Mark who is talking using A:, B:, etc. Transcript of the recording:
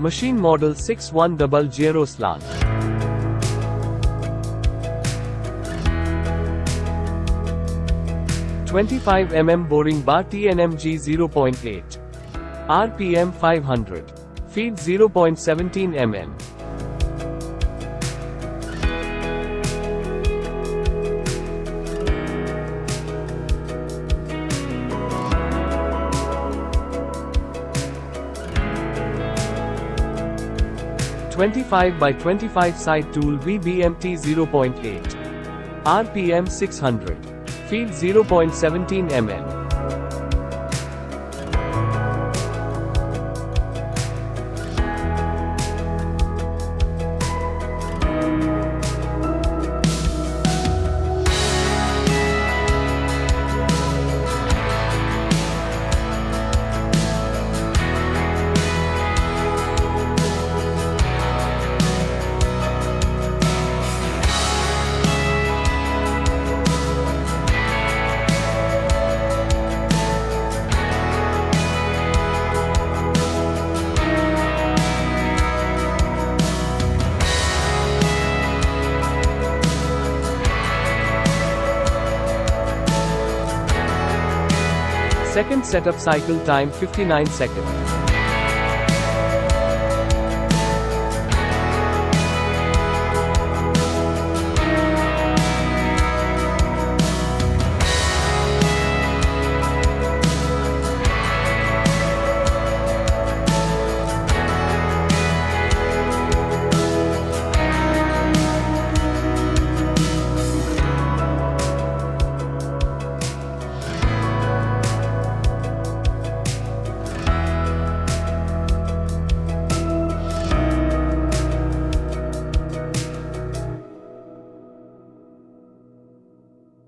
A: Machine model 6100 slant. "25 mm boring bar TNMG 0.8. RPM 500. Feed 0.17 mm. "25 by 25 side tool VBMT 0.8. RPM 600. Feed 0.17 mm. Second setup cycle time 59 seconds.